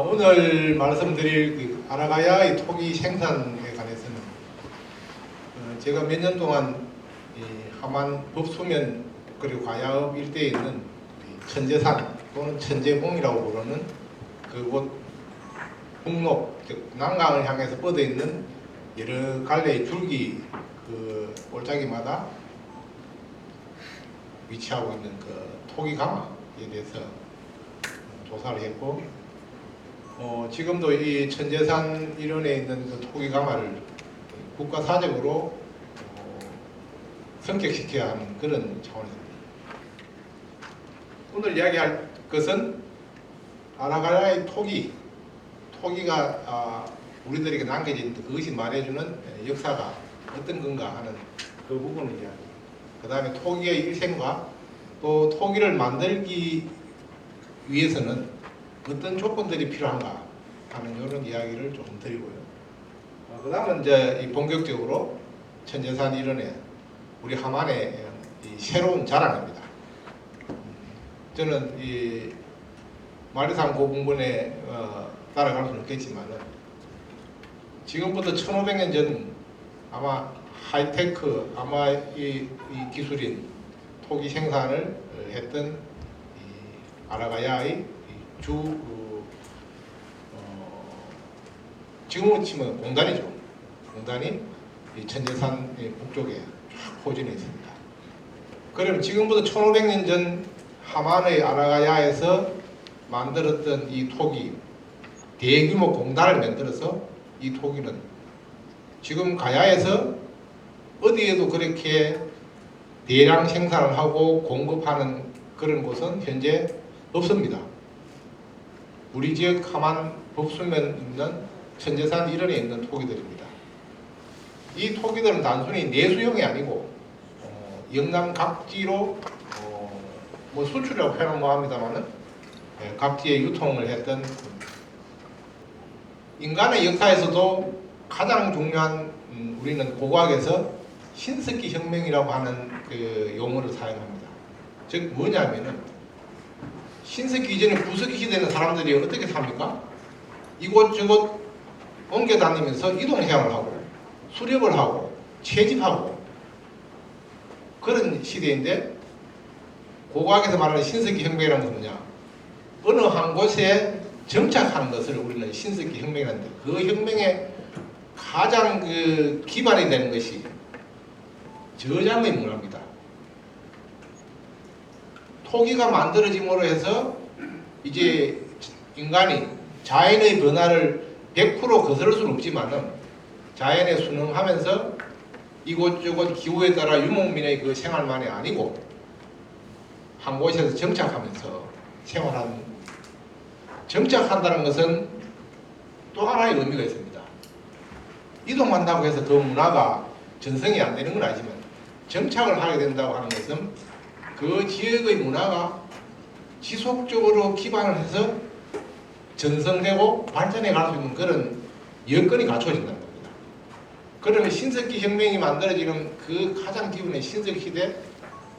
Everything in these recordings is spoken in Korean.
오늘 말씀드릴 그 아라가야의 토기 생산에 관해서는 제가 몇 년 동안 이 함안 법수면 그리고 과야읍 일대에 있는 천제산 또는 천제봉이라고 부르는 그곳 북록, 즉 난강을 향해서 뻗어 있는 여러 갈래의 줄기 그 골짜기마다 위치하고 있는 그 토기 가마에 대해서 조사를 했고, 지금도 이 천제산 일원에 있는 그 토기 가마를 국가사적으로 성격시켜야 하는 그런 차원입니다. 오늘 이야기할 것은 아라가야의 토기가 우리들에게 남겨진 그것이 말해주는 역사가 어떤 건가 하는 그 부분을 이야기. 그 다음에 토기의 일생과 또 토기를 만들기 위해서는 어떤 조건들이 필요한가 하는 이런 이야기를 좀 드리고요. 그 다음은 이제 본격적으로 천제산 일원의 우리 함안의 이 새로운 자랑입니다. 저는 이 마리산 고분군에 따라갈 수는 없겠지만은 지금부터 1500년 전 아마 하이테크 아마 이 기술인 토기 생산을 했던 이 아라가야의 지금으로 치면 공단이죠. 공단이 이 천제산 북쪽에 쫙 포진해 있습니다. 그럼 지금부터 1500년 전 함안의 아라가야에서 만들었던 이 토기 대규모 공단을 만들어서 이 토기는 지금 가야에서 어디에도 그렇게 대량 생산을 하고 공급하는 그런 곳은 현재 없습니다. 우리 지역 함안 법수면 있는 천제산 일원에 있는 토기들입니다. 이 토기들은 단순히 내수용이 아니고 영남 각지로 뭐 수출이라고 표현은 뭐합니다만은 각지에 유통을 했던 인간의 역사에서도 가장 중요한 우리는 고고학에서 신석기 혁명이라고 하는 그 용어를 사용합니다. 즉 뭐냐면은 신석기 이전에 구석기 시대는 사람들이 어떻게 삽니까? 이곳저곳 옮겨 다니면서 이동해양을 하고 수렵을 하고 채집하고 그런 시대인데, 고고학에서 말하는 신석기 혁명이라는 것은 뭐냐? 어느 한 곳에 정착하는 것을 우리는 신석기 혁명이라는데, 그 혁명의 가장 그 기반이 되는 것이 저장의 문화입니다. 토기가 만들어짐으로 해서 이제 인간이 자연의 변화를 100% 거스를 수는 없지만은 자연에 순응하면서 이곳저곳 기후에 따라 유목민의 그 생활만이 아니고 한 곳에서 정착하면서 정착한다는 것은 또 하나의 의미가 있습니다. 이동한다고 해서 그 문화가 전성이 안 되는 건 아니지만 정착을 하게 된다고 하는 것은 그 지역의 문화가 지속적으로 기반을 해서 전성되고 발전해 갈 수 있는 그런 여건이 갖춰진다는 겁니다. 그러면 신석기 혁명이 만들어지는 그 가장 기본의 신석기 시대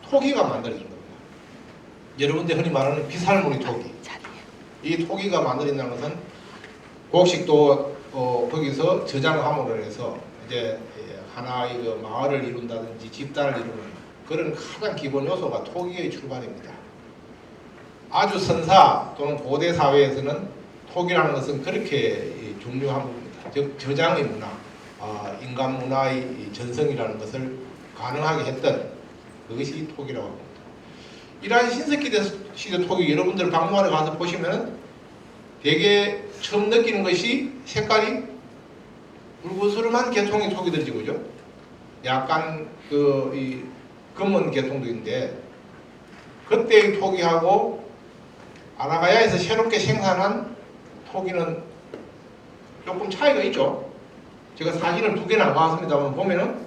토기가 만들어진 겁니다. 여러분들 흔히 말하는 비살무늬 토기. 이 토기가 만들어진다는 것은 곡식도 거기서 저장함으로 해서 이제 하나의 그 마을을 이룬다든지 집단을 이루는 그런 가장 기본 요소가 토기의 출발입니다. 아주 선사 또는 고대 사회에서는 토기라는 것은 그렇게 중요한 부분입니다. 즉 저장의 문화, 인간 문화의 전성이라는 것을 가능하게 했던 그것이 토기라고 합니다. 이러한 신석기 시대 토기 여러분들 박물관에 가서 보시면은 되게 처음 느끼는 것이 색깔이 붉으스름한 계통의 토기들이죠, 그죠? 약간 이 검은 계통도 있는데 그때의 토기하고 아라가야에서 새롭게 생산한 토기는 조금 차이가 있죠. 제가 사진을 2개나 나왔습니다만 보면은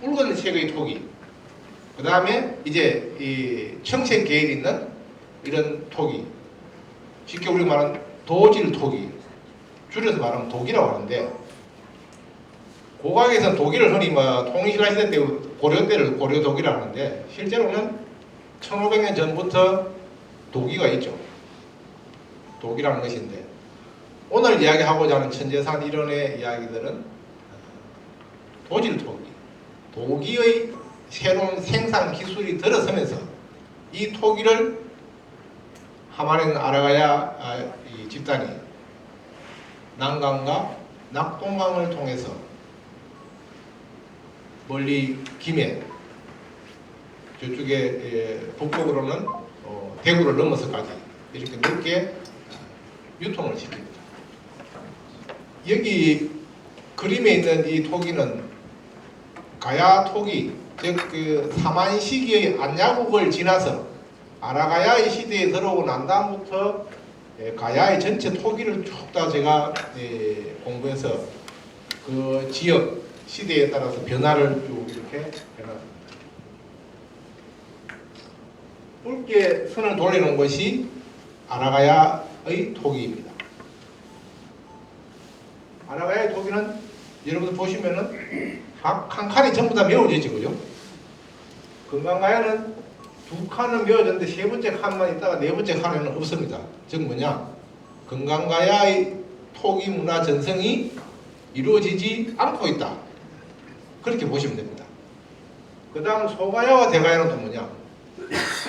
붉은색의 토기, 그 다음에 이제 이 청색 계열이 있는 이런 토기, 쉽게 우리가 말하는 도질 토기, 줄여서 말하면 도기라고 하는데, 고각에서는 도기를 흔히 통일신라 시대 때 고려 때를 고려 도기라고 하는데, 실제로는 1500년 전부터 도기가 있죠. 도기라는 것인데, 오늘 이야기하고자 하는 천재산 이론의 이야기들은 도질토기, 도기의 새로운 생산 기술이 들어서면서 이 토기를 하마랭 아라가야 이 집단이 난강과 낙동강을 통해서 멀리 김해, 저쪽에 북쪽으로는 대구를 넘어서까지 이렇게 넓게 유통을 시킵니다. 여기 그림에 있는 이 토기는 가야 토기, 즉 그 사만 시기의 안야국을 지나서 아라가야의 시대에 들어오고 난 다음부터 가야의 전체 토기를 쭉 다 제가 공부해서 그 지역 시대에 따라서 변화를 쭉 이렇게 해놨습니다. 붉게 선을 돌리는 것이 아라가야의 토기입니다. 아라가야의 토기는 여러분들 보시면은 각 한 칸이 전부 다 메워지죠, 그죠? 금강가야는 두 칸은 메워졌는데 세 번째 칸만 있다가 네 번째 칸에는 없습니다. 즉 뭐냐? 금강가야의 토기 문화 전성이 이루어지지 않고 있다. 그렇게 보시면 됩니다. 그 다음 소가야와 대가야는 또 뭐냐?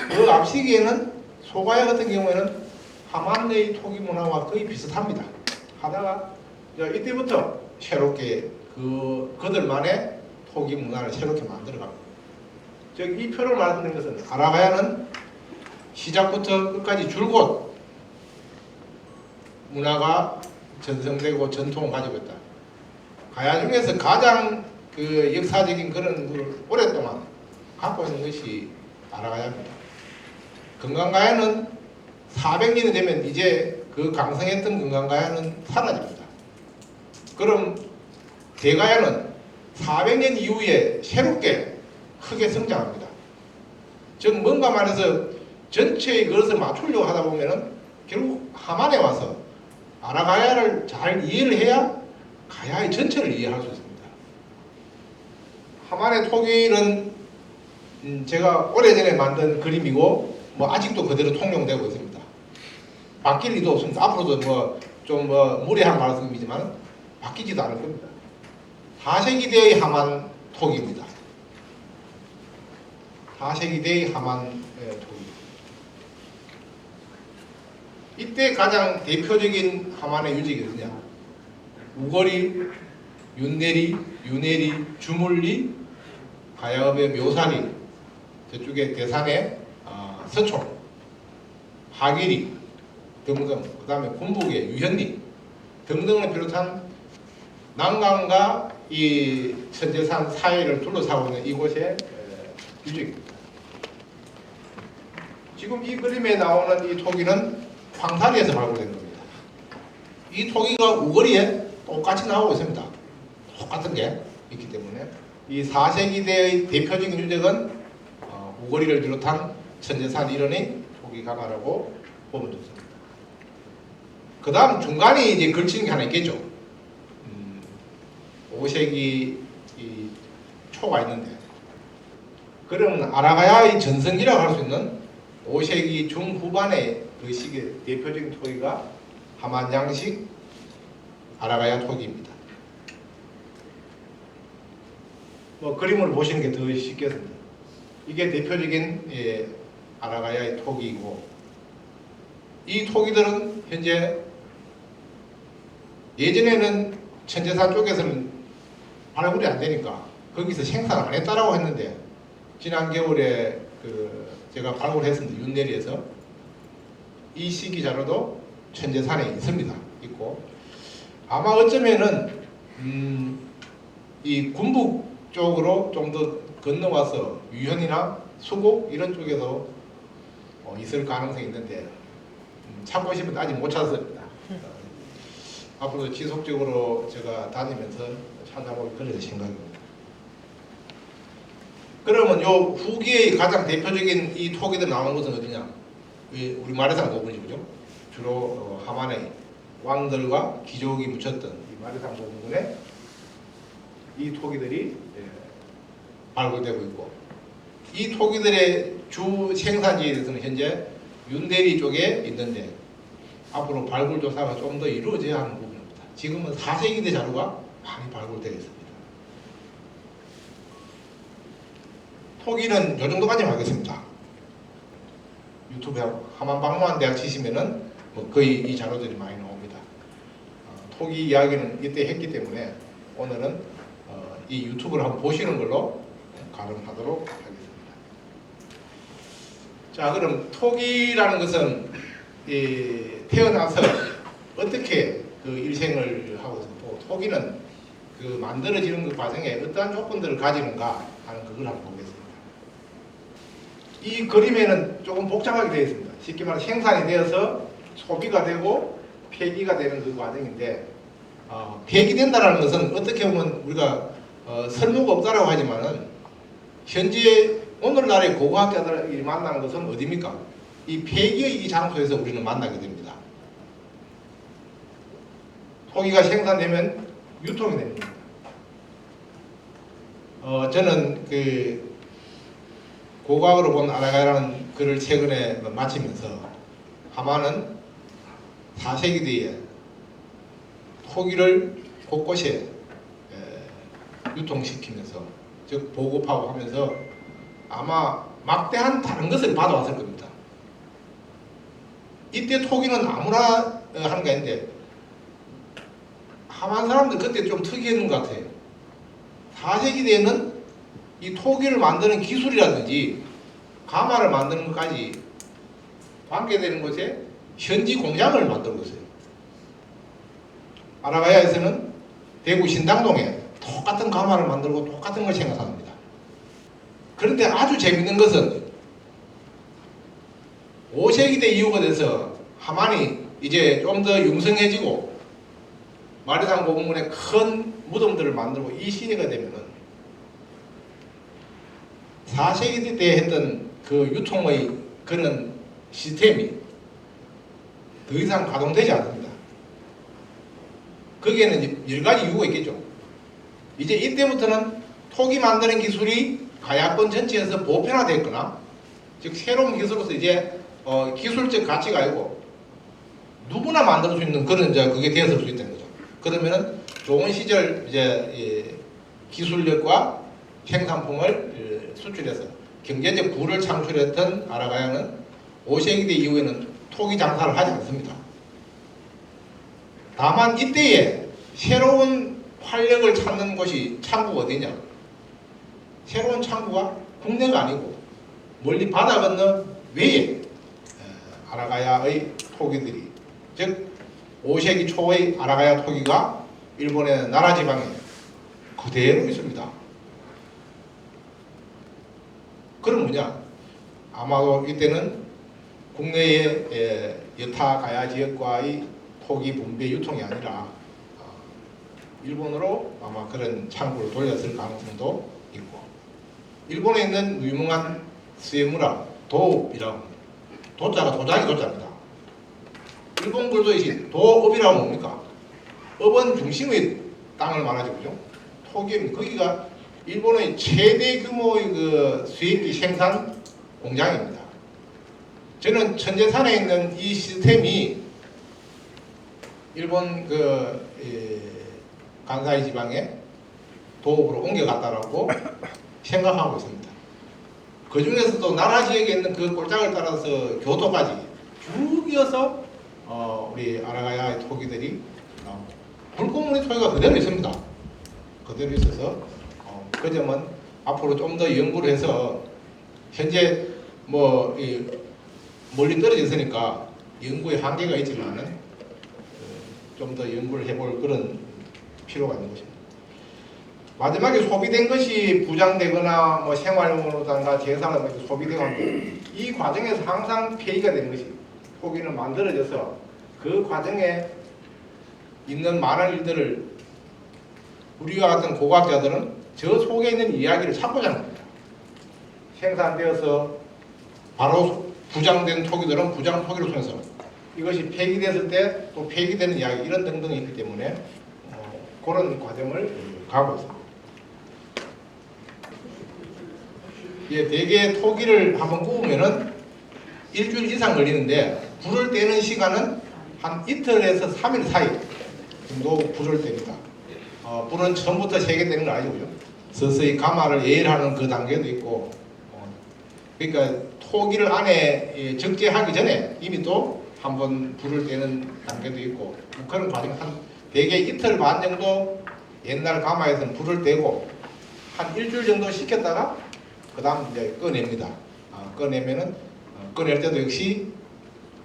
그 앞 시기에는 소가야 같은 경우에는 하만의 토기 문화와 거의 비슷합니다. 하다가 이때부터 새롭게 그들만의 토기 문화를 새롭게 만들어갑니다. 즉 이 표를 말씀드린 것은 아라가야는 시작부터 끝까지 줄곧 문화가 전성되고 전통을 가지고 있다. 가야 중에서 가장 그 역사적인 그런 걸 오랫동안 갖고 있는 것이 아라가야입니다. 금강가야는 400년이 되면 이제 그 강성했던 금강가야는 사라집니다. 그럼 대가야는 400년 이후에 새롭게 크게 성장합니다. 즉 뭔가 말해서 전체의 그것을 맞추려고 하다 보면은 결국 하만에 와서 아라가야를 잘 이해를 해야 가야의 전체를 이해할 수 있습니다. 하만의 토기는 제가 오래전에 만든 그림이고 뭐 아직도 그대로 통용되고 있습니다. 바뀔 리도 없습니다. 앞으로도 좀 무례한 말씀이지만 바뀌지도 않을 겁니다. 4세기대의 하만 토기입니다. 4세기대의 하만 토기. 이때 가장 대표적인 하만의 유적이 뭐냐? 우거리, 윤내리, 유내리, 주물리, 가야읍의 묘사리, 저쪽에 대산의 서촌, 하기리 등등, 그 다음에 군북의 유현리 등등을 비롯한 난강과 이 천재산 사이를 둘러싸고 있는 이곳의 유적입니다. 지금 이 그림에 나오는 이 토기는 황사리에서 발굴된 겁니다. 이 토기가 우거리에 똑같이 나오고 있습니다. 똑같은 게 있기 때문에 이 4세기대의 대표적인 유적은 우거리를 비롯한 천재산 이론의 토기 강화라고 보면 좋습니다. 그 다음 중간에 이제 걸치는 게 하나 있겠죠. 5세기 이 초가 있는데, 그러면 아라가야의 전성기라고 할 수 있는 5세기 중후반의 그 시기의 대표적인 토기가 하만 양식 아라가야 토기입니다. 그림을 보시는 게 더 쉽겠습니다. 이게 대표적인 아라가야의 토기이고, 이 토기들은 현재 예전에는 천재산 쪽에서는 발굴이 안 되니까 거기서 생산 안 했다라고 했는데, 지난 겨울에 제가 발굴했습니다. 윤내리에서 이 시기 자료도 천재산에 있습니다. 있고, 아마 어쩌면은 이 군북 쪽으로 좀 더 건너와서 유현이나 수곡 이런 쪽에서 있을 가능성이 있는데 찾고 싶으면 아직 못 찾았습니다. 앞으로 지속적으로 제가 다니면서 찾아볼 그런 생각입니다. 그러면 요 후기의 가장 대표적인 이 토기들 나오는 곳은 어디냐? 우리 마레상 고분이죠, 그죠? 주로 하만의 왕들과 귀족이 묻혔던 이 마레상 고분에 이 토기들이 발굴되고 있고, 이 토기들의 주 생산지에 대해서는 현재 윤대리 쪽에 있는데, 앞으로 발굴 조사가 좀 더 이루어져야 하는 부분입니다. 지금은 4세기대 자료가 많이 발굴되어 있습니다. 토기는 이 정도까지만 하겠습니다. 유튜브에 하만박물관대학 치시면은 뭐 거의 이 자료들이 많이 나옵니다. 토기 이야기는 이때 했기 때문에 오늘은 이 유튜브를 한번 보시는 걸로 가름하도록 하겠습니다. 자, 그럼 토기라는 것은 태어나서 어떻게 그 일생을 하고 있고, 토기는 그 만들어지는 그 과정에 어떠한 조건들을 가지는가 하는 그걸 한번 보겠습니다. 이 그림에는 조금 복잡하게 되어 있습니다. 쉽게 말해 생산이 되어서 소비가 되고 폐기가 되는 그 과정인데, 폐기된다는 것은 어떻게 보면 우리가 설모가 없다라고 하지만은 현재 오늘날의 고고학자들이 만나는 것은 어디입니까? 이 폐기의 이 장소에서 우리는 만나게 됩니다. 토기가 생산되면 유통이 됩니다. 저는 그 고고학으로 본 아라가야라는 글을 최근에 마치면서 하만은 4세기 뒤에 토기를 곳곳에 유통시키면서, 즉 보급하고 하면서 아마 막대한 다른 것을 받아왔을 겁니다. 이때 토기는 아무나 하는 게 아닌데 하만 사람들 그때 좀 특이했는 것 같아요. 4세기 때에는 이 토기를 만드는 기술이라든지 가마를 만드는 것까지 관계되는 곳에 현지 공장을 만들고 있어요. 아라가야에서는 대구 신당동에 똑같은 가마를 만들고 똑같은 걸 생산합니다. 그런데 아주 재밌는 것은 5세기 때 이후가 돼서 하만이 이제 좀 더 융성해지고 마르산 고문에 큰 무덤들을 만들고 이 시대가 되면은 4세기 때 했던 그 유통의 그런 시스템이 더 이상 가동되지 않습니다. 거기에는 여러 가지 이유가 있겠죠. 이제 이때부터는 토기 만드는 기술이 가야권 전체에서 보편화됐거나, 즉 새로운 기술로서 이제 기술적 가치가 아니고 누구나 만들 수 있는 그런 이제 그게 되었을 수 있다는 거죠. 그러면은 좋은 시절 이제 기술력과 생산품을 수출해서 경제적 부를 창출했던 아라가야는 5세기대 이후에는 토기 장사를 하지 않습니다. 다만 이때에 새로운 활력을 찾는 곳이 창구가 어디냐? 새로운 창구가 국내가 아니고 멀리 바다 건너 외에 아라가야의 토기들이, 즉 5세기 초의 아라가야 토기가 일본의 나라 지방에 그대로 있습니다. 그럼 뭐냐? 아마도 이때는 국내의 여타 가야 지역과의 토기 분배 유통이 아니라 일본으로 아마 그런 창구를 돌렸을 가능성도 있고, 일본에 있는 유명한 스에무라 도읍이라고 합니다. 도자가 도자기 도자입니다. 일본 글도이시 도읍이라고 뭡니까? 업은 중심의 땅을 말하죠, 그죠? 토기입니다. 거기가 일본의 최대 규모의 그 수입기 생산 공장입니다. 저는 천재산에 있는 이 시스템이 일본 간사이 지방에 도읍으로 옮겨갔다라고 생각하고 있습니다. 그 중에서도 나라 지역에 있는 그 꼴짝을 따라서 교토까지 쭉 이어서 우리 아라가야의 토기들이 불꽃무늬 토기가 그대로 있습니다. 그대로 있어서 그 점은 앞으로 좀 더 연구를 해서, 현재 뭐 멀리 떨어져 있으니까 연구에 한계가 있지만은 좀 더 연구를 해볼 그런 필요가 있는 것입니다. 마지막에 소비된 것이 부장되거나 뭐 생활용으로든가 재산으로 소비되고 하는데, 이 과정에서 항상 폐기가 되는 것이, 토기는 만들어져서 그 과정에 있는 많은 일들을 우리와 같은 고고학자들은 저 속에 있는 이야기를 찾고자 합니다. 생산되어서 바로 부장된 토기들은 부장 토기를 통해서 이것이 폐기됐을 때 또 폐기되는 이야기, 이런 등등이 있기 때문에 그런 과정을 가고 있습니다. 예, 대개 토기를 한번 구우면은 일주일 이상 걸리는데 불을 떼는 시간은 한 이틀에서 3일 사이 정도 불을 뗍니다. 불은 처음부터 세게 되는 건 아니고요. 서서히 가마를 예열하는 그 단계도 있고, 그러니까 토기를 안에 적재하기 전에 이미 또 한번 불을 떼는 단계도 있고, 그런 과정 한 대개 이틀 반 정도 옛날 가마에서는 불을 떼고 한 일주일 정도 식혔다가 그 다음 이제 꺼냅니다. 꺼내면은 꺼낼 때도 역시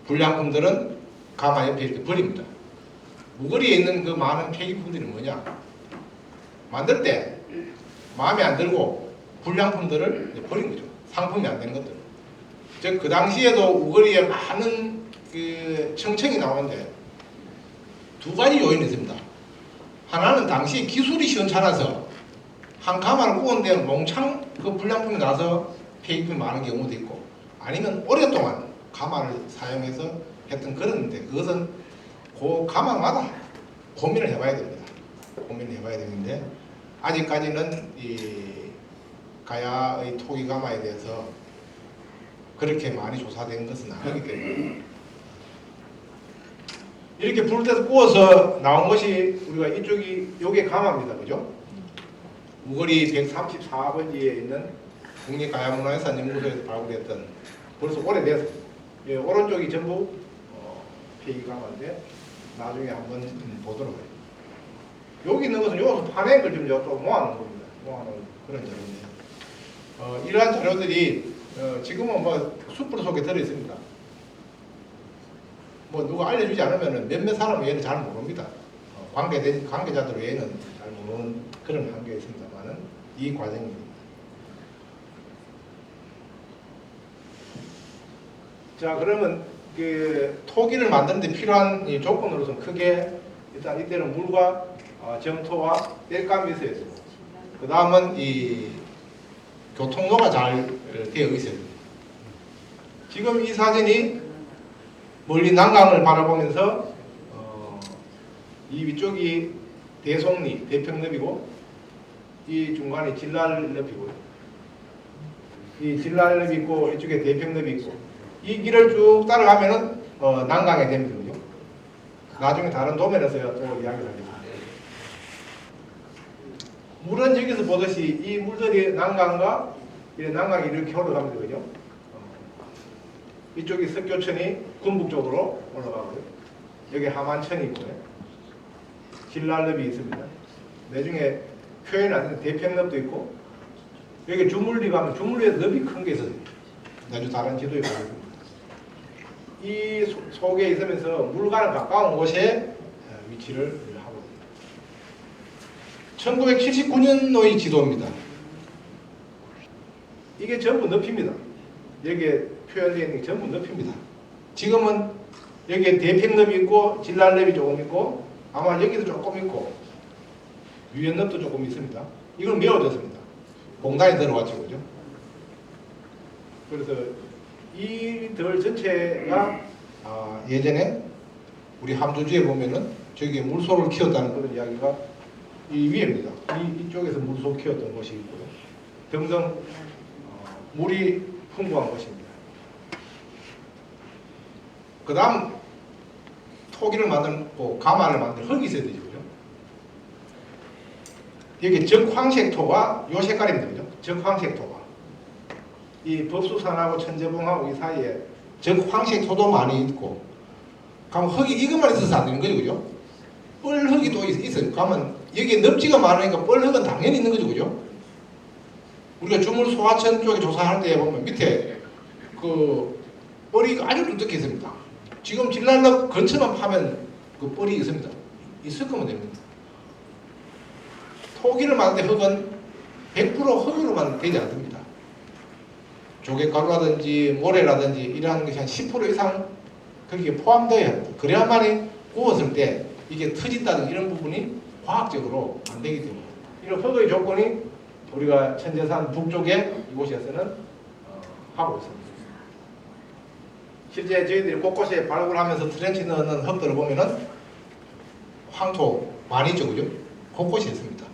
불량품들은 가마 옆에 이렇게 버립니다. 무거리에 있는 그 많은 폐기품들이 뭐냐? 만들 때 마음에 안 들고 불량품들을 버린 거죠. 상품이 안 되는 것들. 즉 그 당시에도 우거리에 많은 그 청청이 나오는데 두 가지 요인이 있습니다. 하나는 당시 기술이 시원찮아서 한 가마를 구운데 몽창 그 불량품이 나서 폐기품이 많은 경우도 있고, 아니면 오랫동안 가마를 사용해서 했던 그런데, 그것은 그 가마마다 고민을 해봐야 됩니다. 고민을 해봐야 되는데, 아직까지는 이 가야의 토기 가마에 대해서 그렇게 많이 조사된 것은 아니기 때문에, 이렇게 불을 떼서 구워서 나온 것이 우리가 이쪽이 요게 가마입니다. 그죠? 우거리 134번지에 있는 국립가야문화유산연구소에서 발굴했던, 벌써 오래돼서, 예, 오른쪽이 전부 폐기 가마인데 나중에 한번 보도록 해요. 여기 있는 것은 여기서 파낸 걸 좀 모아놓은 겁니다. 모아놓은 그런 자료인데, 이러한 자료들이 지금은 뭐 숯불 속에 들어있습니다. 뭐 누가 알려주지 않으면 몇몇 사람은 얘는 잘 모릅니다. 관계자들 외에는 잘 모르는 그런 한계가 있습니다만은 이 과정입니다. 자, 그러면 그 토기를 만드는 데 필요한 이 조건으로서는 크게 일단 이때는 물과 점토와 땔감이 있어야 되고, 그 다음은 이 교통로가 잘 되어 있어야 됩니다. 지금 이 사진이 멀리 난강을 바라보면서 이 위쪽이 대송리, 대평읍이고, 이 중간에 진랄읍이고요. 이 진랄읍이 있고 이쪽에 대평읍이 있고, 이 길을 쭉 따라가면은 난강에 됩니다. 그죠? 나중에 다른 도면에서 또 이야기를 하겠습니다. 물은 여기서 보듯이 이 물들이 난강과 난강이 이렇게 흘러갑니다. 그죠? 이쪽이 석교천이 군북 쪽으로 올라가고요. 여기 하만천이 있고요. 진랄읍이 있습니다. 나중에 표현이 안 되는 대평읍도 있고, 여기 주물리 가면 주물리에 늪이 큰 게 있어요. 나중에 다른 지도에 보겠습니다. 이 속에 있으면서 물과는 가까운 곳에 위치를 하고 있습니다. 1979년도의 지도입니다. 이게 전부 늪입니다. 여기에 표현되어 있는 게 전부 늪입니다. 지금은 여기에 대평읍이 있고 진랄읍이 조금 있고, 아마 여기도 조금 있고 유연읍도 조금 있습니다. 이건 메워졌습니다. 공단이 들어왔죠. 그죠? 그래서 이 들 전체가 예전에 우리 함주주에 보면은 저기에 물소를 키웠다는 그런 이야기가 이 위에입니다. 이쪽에서 물소 키웠던 것이 있고요. 등등 물이 풍부한 것입니다. 그 다음 토기를 만들고 가마를 만들 흙이 있어야 되죠. 그죠? 여기 적황색토가 요 색깔입니다. 그죠? 적황색토가. 이 법수산하고 천재봉하고 이 사이에 적황색토도 많이 있고, 그럼 흙이 이것만 있어서 안 되는 거죠. 그죠? 뻘흙이 또 있어요. 그러면 여기에 늪지가 많으니까 뻘흙은 당연히 있는 거죠. 그죠? 우리가 주물 소하천 쪽에 조사할 때 보면 밑에 그 뻘이 아주 두껍게 있습니다. 지금 진랄읍 근처만 파면 그 뻘이 있습니다. 있을 거면 됩니다. 토기를 만들 때 흙은 100% 흙으로만 되지 않습니다. 조개가루라든지 모래라든지 이러한 것이 한 10% 이상 거기에 포함되어야 합니다. 그래야만이 구웠을 때 이게 터진다든 이런 부분이 과학적으로 안 되기 때문에, 이런 흙의 조건이 우리가 천재산 북쪽에 이곳에서는 하고 있습니다. 실제 저희들이 곳곳에 발굴하면서 트렌치 넣는 흙들을 보면은 황토 많이 있죠. 그죠? 곳곳이 있습니다.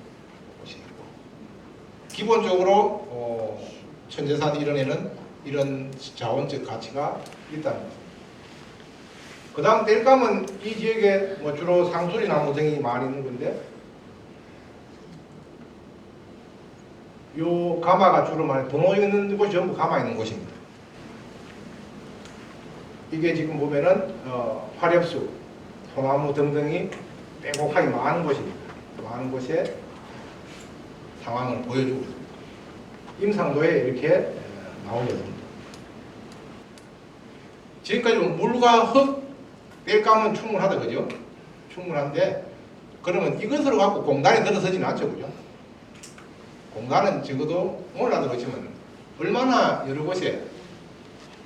기본적으로 천재산이 이뤄내는 이런 자원적 가치가 있다는 것입니다. 그 다음 땔감은 이 지역에 뭐 주로 상수리 나무 등이 많이 있는 건데, 요 가마가 주로 많이 번호 있는 곳이 전부 가마 있는 곳입니다. 이게 지금 보면은 화렵수, 소나무 등등이 빼곡하게 많은 곳입니다. 많은 곳에 상황을 보여주고 있습니다. 임상도에 이렇게 나오게 됩니다. 지금까지 물과 흙, 땔감은 충분하다, 그죠? 충분한데, 그러면 이것으로 갖고 공단이 들어서지는 않죠, 그죠? 공단은 적어도 오늘날도 그렇지만 얼마나 여러 곳에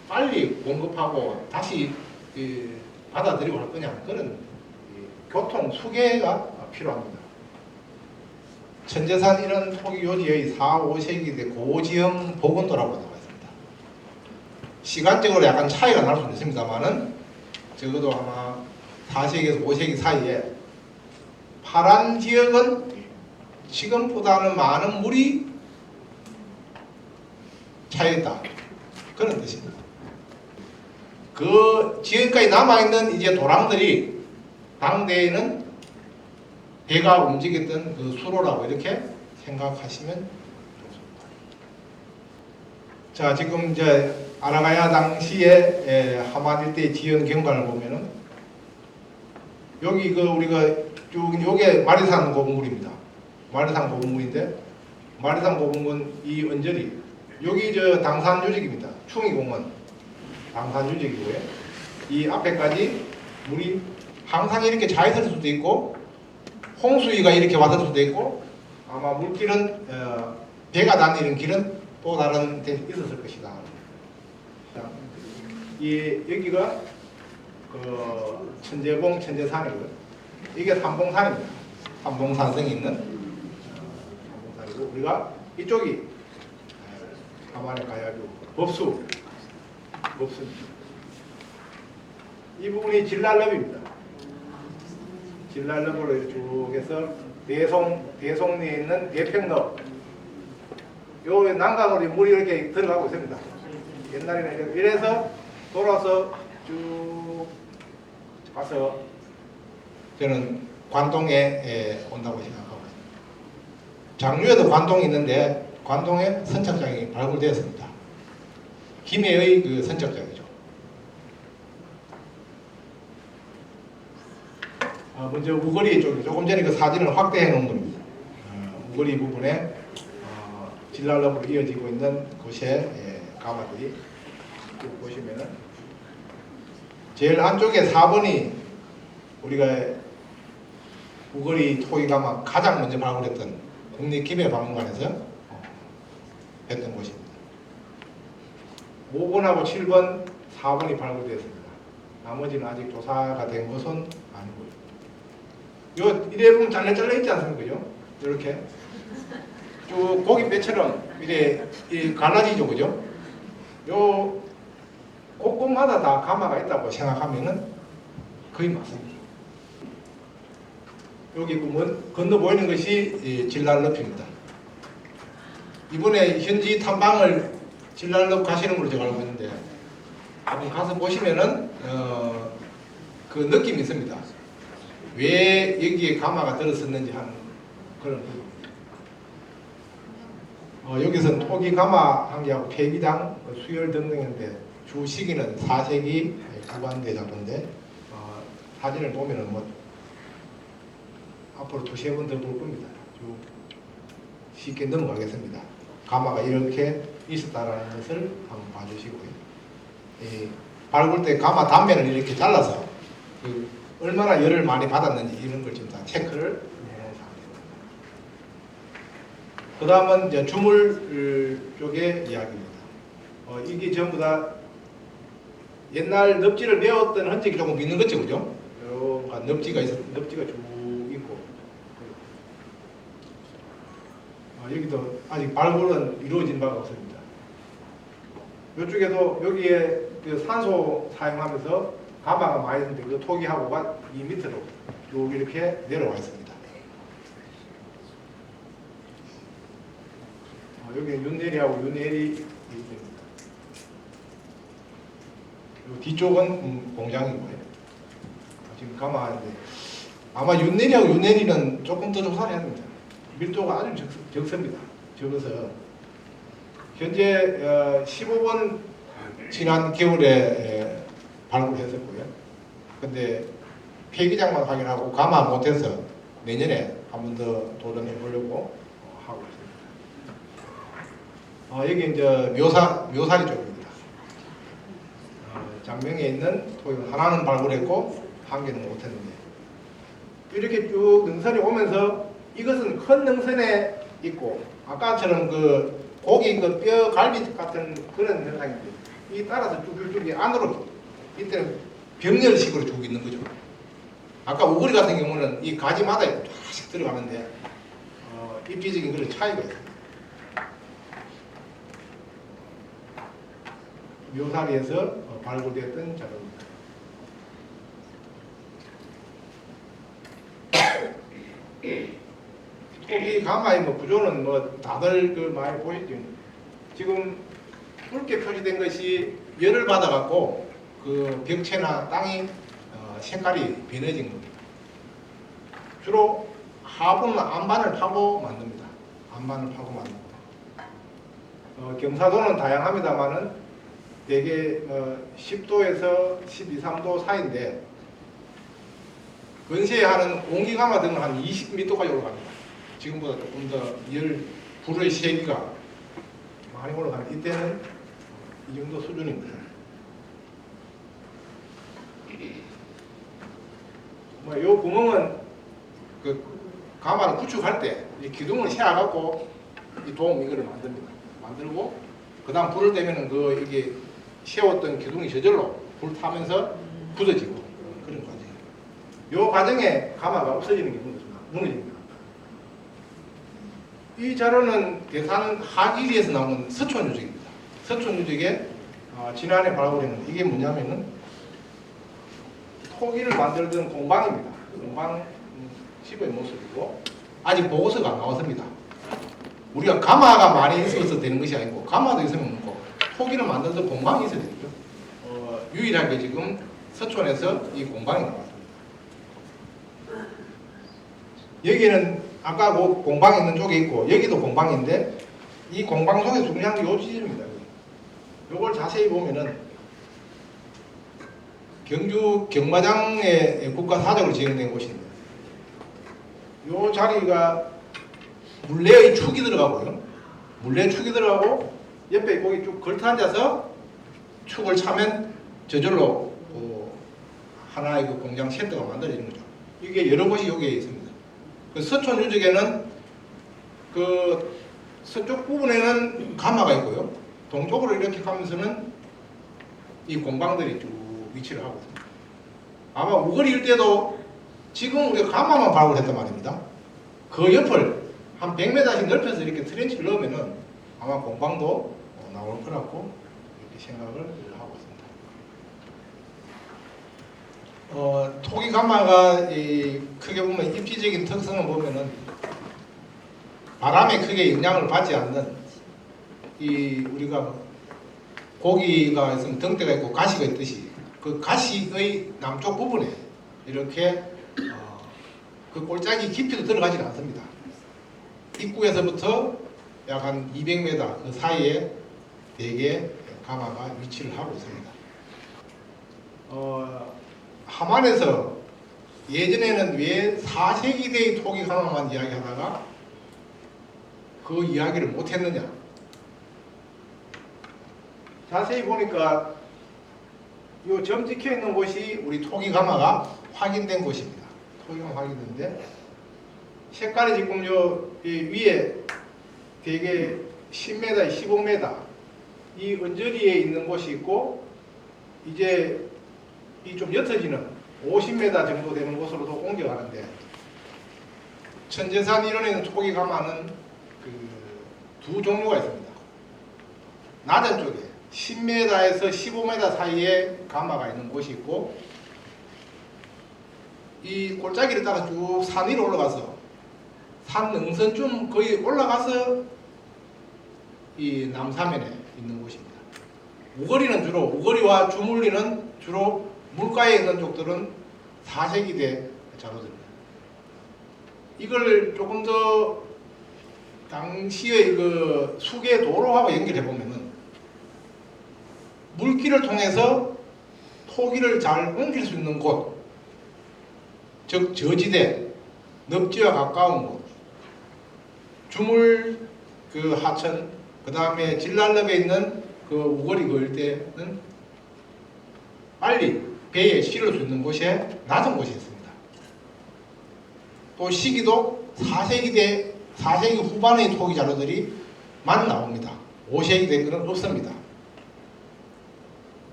빨리 공급하고 다시 받아들이고 할 거냐, 그런 교통 수계가 필요합니다. 천재산 이런 토기 요지의 4, 5세기 때 고지형 복원도라고 나와 있습니다. 시간적으로 약간 차이가 날 수는 있습니다만은 적어도 아마 4세기에서 5세기 사이에 파란 지역은 지금보다는 많은 물이 차있다, 그런 뜻입니다. 그 지금까지 남아있는 이제 도랑들이 당대에는 배가 움직였던 그 수로라고 이렇게 생각하시면 좋습니다. 자, 지금 이제 아라가야 당시에 하만 일대의 지형 경관을 보면은 여기 우리가 쭉 요게 마리산 고분물입니다. 마리산 고분물인데, 마리산 고분물 이 언저리 여기 당산 유적입니다. 충의공원 당산 유적이고요. 이 앞에까지 물이 항상 이렇게 차 있을 수도 있고 홍수위가 이렇게 왔을 수도 있고, 아마 물길은 배가 다니는 길은 또 다른 데 있었을 것이다. 여기가 그 천재봉 천재산이고요. 이게 삼봉산입니다. 삼봉산성이 있는 삼봉산이고, 우리가 이쪽이 가만히 가야죠. 법수입니다. 이 부분이 진랄럽입니다. 진랄럽으로 쭉 해서 대송리에 있는 대평로, 요 난강으로 물이 이렇게 들어가고 있습니다. 옛날에는 이래서 돌아서 쭉 가서 저는 관동에 온다고 생각하고 있습니다. 장류에도 관동이 있는데 관동에 선착장이 발굴되었습니다. 김해의 그 선착장이죠. 먼저 우거리 쪽에 조금 전에 그 사진을 확대해 놓은 겁니다. 우거리 부분에 진랄럽으로 이어지고 있는 곳에 가마들이 보시면은 제일 안쪽에 4번이 우리가 우거리 토기가마 가장 먼저 발굴했던 국립김해박물관에서 했던 곳입니다. 5번하고 7번, 4번이 발굴되었습니다. 나머지는 아직 조사가 된 것은 아니고요. 이래 보면 잘려 있지 않습니까? 이렇게 쭉 고깃배처럼 이래 갈라지죠, 그죠? 요 곳곳마다 다 가마가 있다고 생각하면은 거의 맞습니다. 여기 보면 건너 보이는 것이 진랄럽입니다. 이번에 현지 탐방을 진랄럽 가시는 걸로 제가 알고 있는데, 한번 가서 보시면은 그 느낌이 있습니다. 왜 여기에 가마가 들었었는지 하는 그런 부분입니다. 여기서는 토기 가마 한개하고 폐기당, 수열 등등인데 주 시기는 4세기 후반대 정도인데, 사진을 보면은 뭐 앞으로 2~3번 더 볼 겁니다. 쭉 쉽게 넘어가겠습니다. 가마가 이렇게 있었다라는 것을 한번 봐주시고요. 발굴 때 가마 단면을 이렇게 잘라서 얼마나 열을 많이 받았는지 이런 걸 지금 다 체크를 해놓은 상태입니다. 그 다음은 이제 주물 쪽의 이야기입니다. 이게 전부 다 옛날 넙지를 메웠던 흔적이 조금 있는 거죠, 그죠? 넙지가 쭉 있고, 여기도 아직 발굴은 이루어진 바가 없습니다. 이쪽에도 여기에 그 산소 사용하면서 가마가 많이 있는데 그 토기하고가 이 밑으로 쭉 이렇게 내려와 있습니다. 여기는 윤내리하고 윤내리 있습니다. 뒤쪽은 공장이고요. 지금 가마인데 아마 윤내리하고 윤내리는 조금 더 조사를 해야 됩니다. 밀도가 아주 적습니다. 적어서 현재 15번 지난 겨울에 발굴했었고요. 근데 폐기장만 확인하고 가마 못해서 내년에 한 번 더 도전해 보려고 하고 있습니다. 여기 이제 묘사리 쪽입니다. 장명에 있는 토익 하나는 발굴했고 한 개는 못했는데 이렇게 쭉 능선이 오면서 이것은 큰 능선에 있고 아까처럼 그 고기 그 뼈 갈비 같은 그런 현상인데 이 따라서 쭉쭉쭉 안으로 이때는 병렬식으로 쭉 있는 거죠. 아까 우거리 같은 경우는 이 가지마다 쫙씩 들어가는데 입지적인 그런 차이가 있습니다. 묘사리에서 발굴되었던 자료입니다. 이 가마의 구조는 다들 많이 보시죠. 지금 붉게 표시된 것이 열을 받아갖고 그 벽체나 땅이 색깔이 변해진 겁니다. 주로 하부는 안반을 파고 만듭니다. 안반을 파고 만듭니다. 경사도는 다양합니다만은 대개 10도에서 12, 3도 사이인데 근시에 하는 온기가마 등은 한 20m까지 올라갑니다. 지금보다 조금 더 불의 세기가 많이 올라가는 이때는 이 정도 수준입니다. 이 구멍은 그 가마를 구축할 때 이 기둥을 세워갖고 이 도움 이거를 만듭니다. 만들고 그 다음 불을 떼면은 이게 세웠던 기둥이 저절로 불 타면서 굳어지고 그런 과정이에요. 이 과정에 가마가 없어지는 게 무너집니다. 이 자료는 대산 하기리에서 나오는 서촌 유적입니다. 서촌 유적에 지난해 발굴했는데 이게 뭐냐면은 토기를 만들던 공방입니다. 공방 집의 모습이고 아직 보고서가 안 나왔습니다. 우리가 가마가 많이 있어서 되는 것이 아니고 가마도 있으면 없고 토기를 만들던 공방이 있어야 되죠. 유일하게 지금 서촌에서 이 공방이 나왔습니다. 여기는 아까 그 공방 있는 쪽에 있고 여기도 공방인데 이 공방 속에 중요한 게 요 지점입니다. 요걸 자세히 보면은 경주 경마장에 국가사적으로 지정된 곳입니다. 요 자리가 물레의 축이 들어가고요. 물레 축이 들어가고 옆에 거기 쭉 걸터 앉아서 축을 차면 저절로 하나의 그 공장 센터가 만들어지는 거죠. 이게 여러 곳이 여기에 있습니다. 그 서촌 유적에는 그 서쪽 부분에는 가마가 있고요. 동쪽으로 이렇게 가면서는 이 공방들이 쭉 위치를 하고 있습니다. 아마 우거리 일대도 지금 우리가 가마만 발굴했단 말입니다. 그 옆을 한 100m씩 넓혀서 이렇게 트렌치를 넣으면은 아마 공방도 나올 거라고 이렇게 생각을 하고 있습니다. 토기 가마가 크게 보면 입지적인 특성을 보면은 바람에 크게 영향을 받지 않는 우리가 고기가 있으면 등대가 있고 가시가 있듯이 그 가시의 남쪽 부분에 이렇게 그 골짜기 깊이도 들어가지 않습니다. 입구에서부터 약 한 200m 그 사이에 대개 가마가 위치를 하고 있습니다. 함안에서 예전에는 왜 4세기대의 토기 가마만 이야기하다가 그 이야기를 못했느냐. 자세히 보니까 이 점 찍혀 있는 곳이 우리 토기 가마가 확인된 곳입니다. 토기가 확인됐는데 색깔이 지금 위에 대개 10m, 15m 이 언저리에 있는 곳이 있고 이제 이 좀 옅어지는 50m 정도 되는 곳으로도 옮겨가는데 천재산 이론에 있는 토기 가마는 두 종류가 있습니다. 낮은 쪽에 10m에서 15m 사이에 가마가 있는 곳이 있고 이 골짜기를 따라 쭉 산 위로 올라가서 산 능선쯤 거의 올라가서 이 남사면에 있는 곳입니다. 우거리와 주물리는 주로 물가에 있는 쪽들은 4세기대 자료들입니다. 이걸 조금 더 당시의 그 수계 도로하고 연결해 보면은 물길을 통해서 토기를 잘 옮길 수 있는 곳, 즉 저지대, 늪지와 가까운 곳, 주물 그 하천, 그 다음에 진랄읍에 있는 그 우거리 그 일대는 빨리 배에 실을 수 있는 곳에 낮은 곳이 있습니다. 또 시기도 4세기 후반의 토기 자료들이 많이 나옵니다. 5세기 때는 없습니다.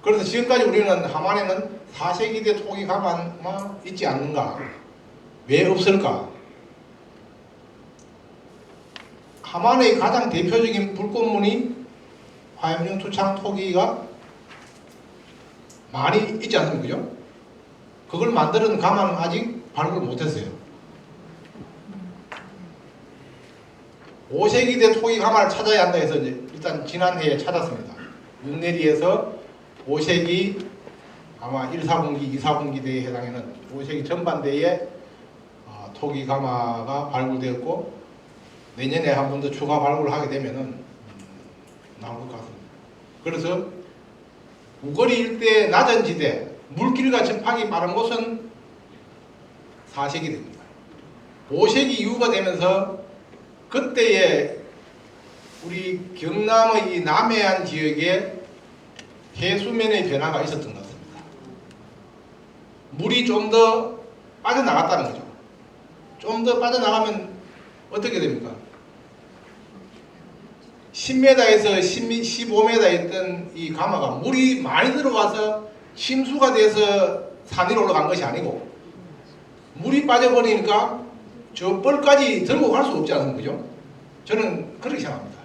그래서 지금까지 우리는 함안에는 4세기대 토기 가만만 있지 않는가? 왜 없을까? 함안의 가장 대표적인 불꽃무늬 화염용 투창 토기가 많이 있지 않습니까? 그죠? 그걸 만드는 가만은 아직 발굴을 못했어요. 5세기대 토기 가만을 찾아야 한다 해서 이제 일단 지난해에 찾았습니다. 윤내리에서 5세기 아마 1사분기, 2사분기대에 해당하는 5세기 전반대에 토기 가마가 발굴되었고 내년에 한 번 더 추가 발굴을 하게 되면은 나올 것 같습니다. 그래서 우거리 일대 낮은 지대, 물길과 접하기 빠른 곳은 4세기 됩니다. 5세기 이후가 되면서 그때에 우리 경남의 이 남해안 지역에 해수면의 변화가 있었던 것 같습니다. 물이 좀 더 빠져나갔다는 거죠. 좀 더 빠져나가면 어떻게 됩니까? 10m에서 15m 있던 이 가마가 물이 많이 들어가서 침수가 돼서 산 위로 올라간 것이 아니고 물이 빠져버리니까 저 뻘까지 들고 갈 수 없지 않습니까? 그죠? 저는 그렇게 생각합니다.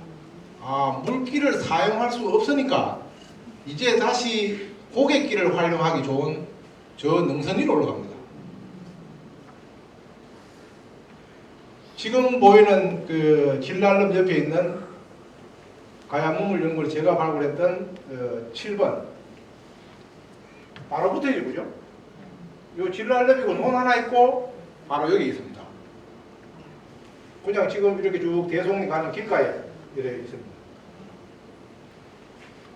물길을 사용할 수 없으니까 이제 다시 고갯길을 활용하기 좋은 저 능선 위로 올라갑니다. 지금 보이는 그 진랄읍 옆에 있는 가야문물 연구를 제가 발굴했던 7번 바로 붙어있죠, 그죠? 요 진랄읍이고 논 하나 있고 바로 여기 있습니다. 그냥 지금 이렇게 쭉 대송리 가는 길가에 이렇게 있습니다.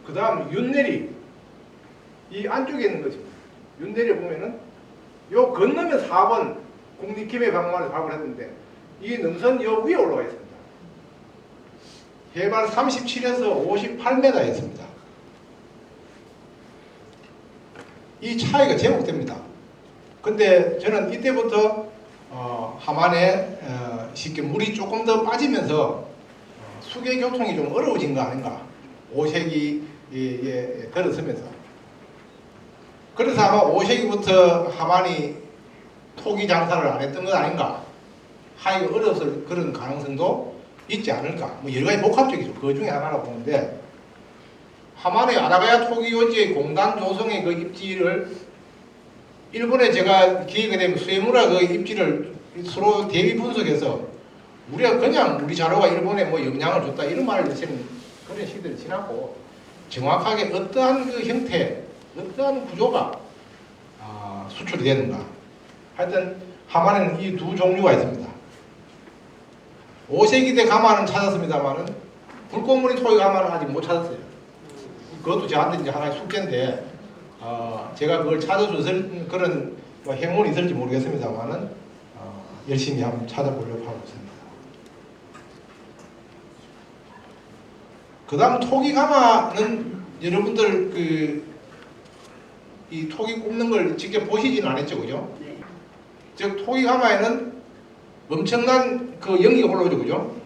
그 다음 윤내리 이 안쪽에 있는 것입니다. 윤내리 보면은 요 건너면 4번 국립기획 박물관에서 발굴했는데 이 능선 요 위에 올라가 있습니다. 해발 37에서 58m에 있습니다. 이 차이가 제목됩니다. 근데 저는 이때부터 함안에 쉽게 물이 조금 더 빠지면서 수계 교통이 좀 어려워진 거 아닌가? 5세기에 들어서면서. 그래서 아마 5세기부터 함안이 토기 장사를 안 했던 것 아닌가? 하기가 어려서 그런 가능성도 있지 않을까? 뭐 여러 가지 복합적이죠. 그 중에 하나라고 보는데 함안의 아라가야 토기요지의 공단 조성의 그 입지를 일본에 제가 기획이 되면 수에무라 그 입지를 서로 대비 분석해서 우리가 그냥 우리 자료가 일본에 뭐 영향을 줬다 이런 말을 드시는 그런 시대를 지났고 정확하게 어떠한 그 형태, 어떠한 구조가 수출이 되는가. 하여튼 함안에는 이 두 종류가 있습니다. 5세기대 가마는 찾았습니다만은 불꽃무늬 토기 가마는 아직 못 찾았어요. 그것도 저한테 이제 하나의 숙제인데 제가 그걸 찾아줄 그런 뭐 행운이 있을지 모르겠습니다만은 열심히 한번 찾아보려고 하고 있습니다. 그 다음 토기 가마는 여러분들 이 토기 굽는 걸 직접 보시지는 않았죠, 그죠? 네. 즉 토기 가마에는 엄청난 그 연기가 올라오죠, 그죠?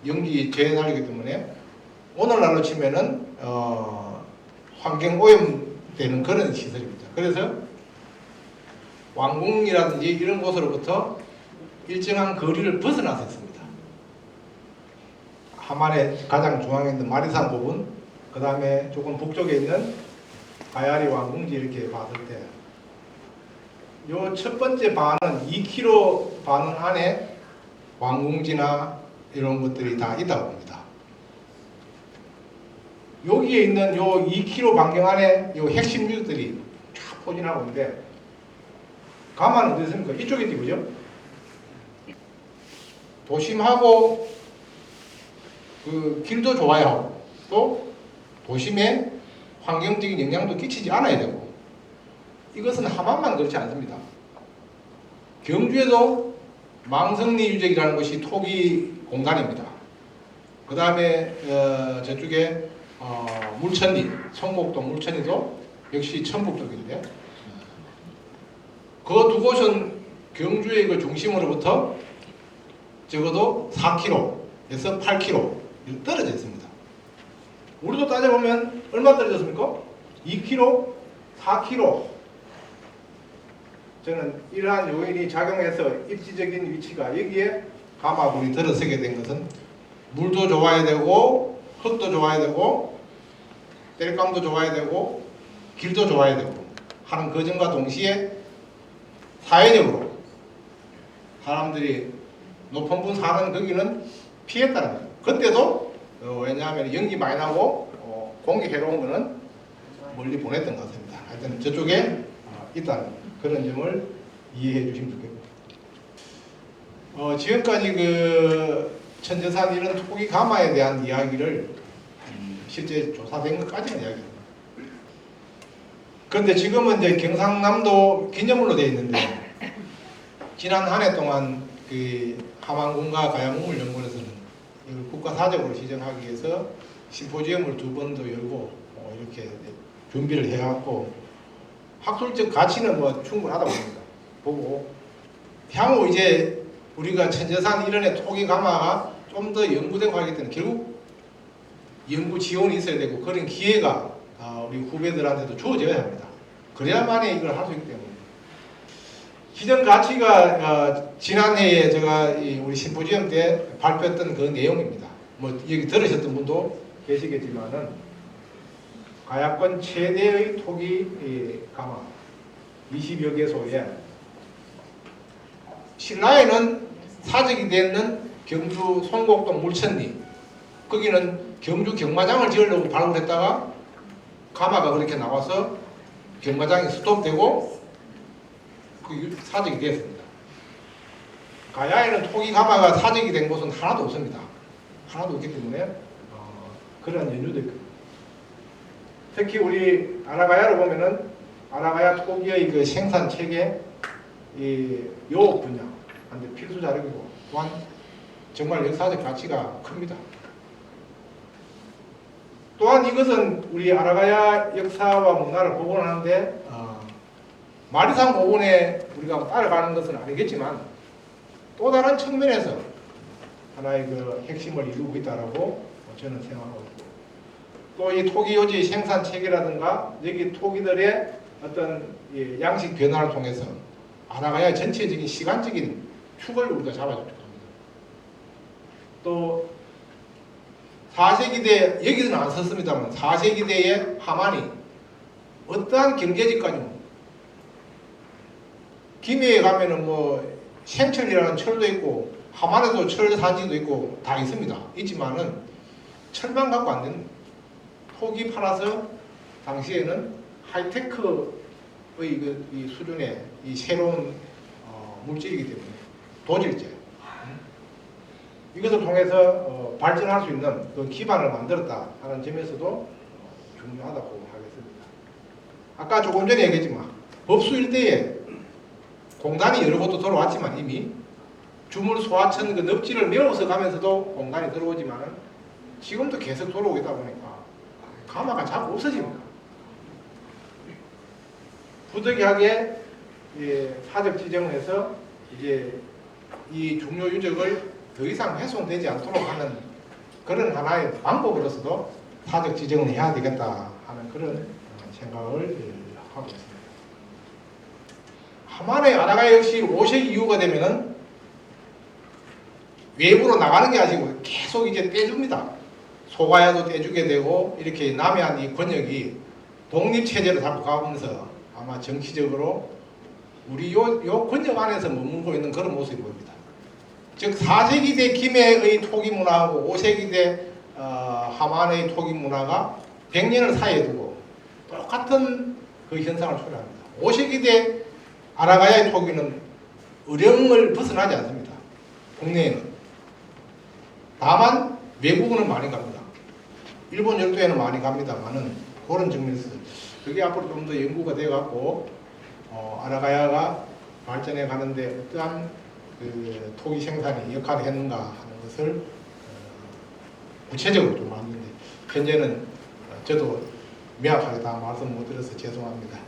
연기 재난이기 때문에 오늘날로 치면은 환경 오염되는 그런 시설입니다. 그래서 왕궁이라든지 이런 곳으로부터 일정한 거리를 벗어나서 있습니다. 함안의 가장 중앙에 있는 마리산 부분, 그 다음에 조금 북쪽에 있는 가야리 왕궁지 이렇게 봤을 때 요 첫 번째 반은 2km 반은 안에 왕궁지나 이런 것들이 다 있다고 봅니다. 여기에 있는 요 2km 반경 안에 요 핵심 유적들이 쫙 포진하고 있는데 가마는 어디 있습니까? 이쪽에 있지, 그죠? 도심하고 그 길도 좋아야 하고 또 도심에 환경적인 영향도 끼치지 않아야 되고 이것은 함안만 그렇지 않습니다. 경주에도 망성리 유적이라는 것이 토기 공단입니다. 그 다음에 저쪽에 물천리, 성곡동 물천리도 역시 천북 쪽인데 그 두 곳은 경주의 그 중심으로부터 적어도 4km에서 8km 떨어져 있습니다. 우리도 따져보면 얼마 떨어졌습니까? 2km, 4km. 저는 이러한 요인이 작용해서 입지적인 위치가 여기에 가마불이 들어서게 된 것은 물도 좋아야 되고 흙도 좋아야 되고 땔감도 좋아야 되고 길도 좋아야 되고 하는 그 점과 동시에 사회적으로 사람들이 높은 분 사는 거기는 피했다는 거예요. 그때도 왜냐하면 연기 많이 나고 공기 해로운 거는 멀리 보냈던 것 같습니다. 하여튼 저쪽에 있다는 그런 점을 이해해 주시면 좋겠고 지금까지 그 천재산 이런 토기 가마에 대한 이야기를 실제 조사된 것까지는 이야기합니다. 그런데 지금은 이제 경상남도 기념물로 되어 있는데 지난 한 해 동안 그 함안군과 가야문물연구원에서는 이걸 국가사적으로 지정하기 위해서 심포지엄을 2번 더 열고 이렇게 준비를 해왔고 학술적 가치는 뭐 충분하다고 봅니다. 보고 향후 이제 우리가 천재산 이런의 토기 가마가 좀 더 연구되고 하기 때문에 결국 연구 지원이 있어야 되고 그런 기회가 우리 후배들한테도 주어져야 합니다. 그래야만이 이걸 할 수 있기 때문에 기존 가치가 지난해에 제가 우리 심포지엄 때 발표했던 그 내용입니다. 뭐 여기 들으셨던 분도 계시겠지만은 가야권 최대의 토기 가마 20여 개소에 신라에는 사적이 되는 경주 송곡동 물천리 거기는 경주 경마장을 지으려고 발굴했다가 가마가 그렇게 나와서 경마장이 스톱되고 그 사적이 되었습니다. 가야에는 토기 가마가 사적이 된 곳은 하나도 없습니다. 하나도 없기 때문에 그런 연유도 있고 특히 우리 아라가야로 보면은 아라가야 토기의 그 생산 체계 이 요업 분야 한데 필수 자료이고 또한 정말 역사적 가치가 큽니다. 또한 이것은 우리 아라가야 역사와 문화를 복원하는데 마리산 복원에 우리가 따라가는 것은 아니겠지만 또 다른 측면에서 하나의 그 핵심을 이루고 있다라고 저는 생각하고 있고 또 이 토기 요지의 생산 체계라든가 여기 토기들의 어떤 양식 변화를 통해서 아라가야 전체적인 시간적인 축을 우리가 잡아주려고 합니다. 또 4세기대 여기는 안 썼습니다만 4세기대의 함안이 어떠한 경제지까지 김해에 가면은 뭐 생철이라는 철도 있고 함안에도 철산지도 있고 다 있습니다. 있지만은 철만 갖고 안 되는 토기 팔아서 당시에는 하이테크의 이 수준의 이 새로운 물질이기 때문에 도질제 이것을 통해서 발전할 수 있는 그 기반을 만들었다 하는 점에서도 중요하다고 하겠습니다. 아까 조금 전에 얘기했지만 법수 일대에 공단이 여러 곳도 들어왔지만 이미 주물 소하천 그 늪지를 메워서 가면서도 공단이 들어오지만 지금도 계속 들어오고 있다 보니까 가마가 자꾸 없어집니다. 부득이하게 사적 지정을 해서 이제 이 중요 유적을 더 이상 훼손되지 않도록 하는 그런 하나의 방법으로서도 사적 지정을 해야 되겠다 하는 그런 생각을 하고 있습니다. 함안의 아라가야 역시 5세기 이후가 되면은 외부로 나가는 게 아니고 계속 이제 떼줍니다. 소가야도 떼주게 되고 이렇게 남해안 이 권역이 독립체제로 자꾸 가면서 아마 정치적으로 우리 요 권역 안에서 머물고 있는 그런 모습이 보입니다. 즉 4세기 대 김해의 토기 문화하고 5세기 대 함안의 토기 문화가 100년을 사이에 두고 똑같은 그 현상을 초래합니다. 5세기 대 아라가야의 토기는 어령을 벗어나지 않습니다. 국내에는. 다만 외국은 많이 갑니다. 일본 열도에는 많이 갑니다만은 그런 측면에서 그게 앞으로 좀 더 연구가 돼갖고 아라가야가 발전해 가는데 어떠한 그 토기 생산이 역할을 했는가 하는 것을 구체적으로 좀 알는데 현재는 저도 명확하게 다 말씀 못 드려서 죄송합니다.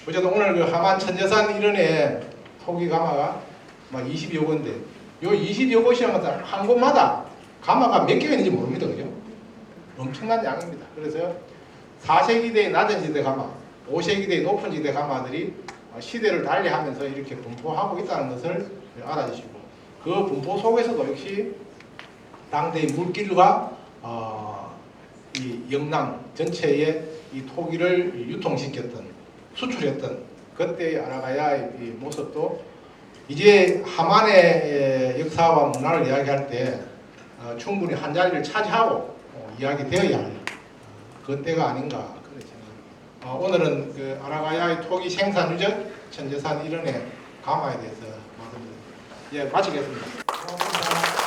어쨌든 오늘 그 하만 천재산 일원의 토기 가마가 막 20여 곳인데 요 20여 곳이라면 한 곳마다 가마가 몇 개가 있는지 모릅니다. 그죠? 엄청난 양입니다. 그래서 4세기대의 낮은 지대 가마, 5세기대의 높은 지대 가마들이 시대를 달리하면서 이렇게 분포하고 있다는 것을 알아주시고 그 분포 속에서도 역시 당대의 물길과 이 영남 전체에 이 토기를 유통시켰던 수출했던 그때의 아라가야의 이 모습도 이제 하만의 역사와 문화를 이야기할 때 충분히 한 자리를 차지하고 이야기되어야 할 그때가 아닌가 그런 생각입니다. 오늘은 그 아라가야의 토기 생산 유적 천재산 일원의 가마에 대해서 말씀드립니다. 예, 마치겠습니다. 고맙습니다.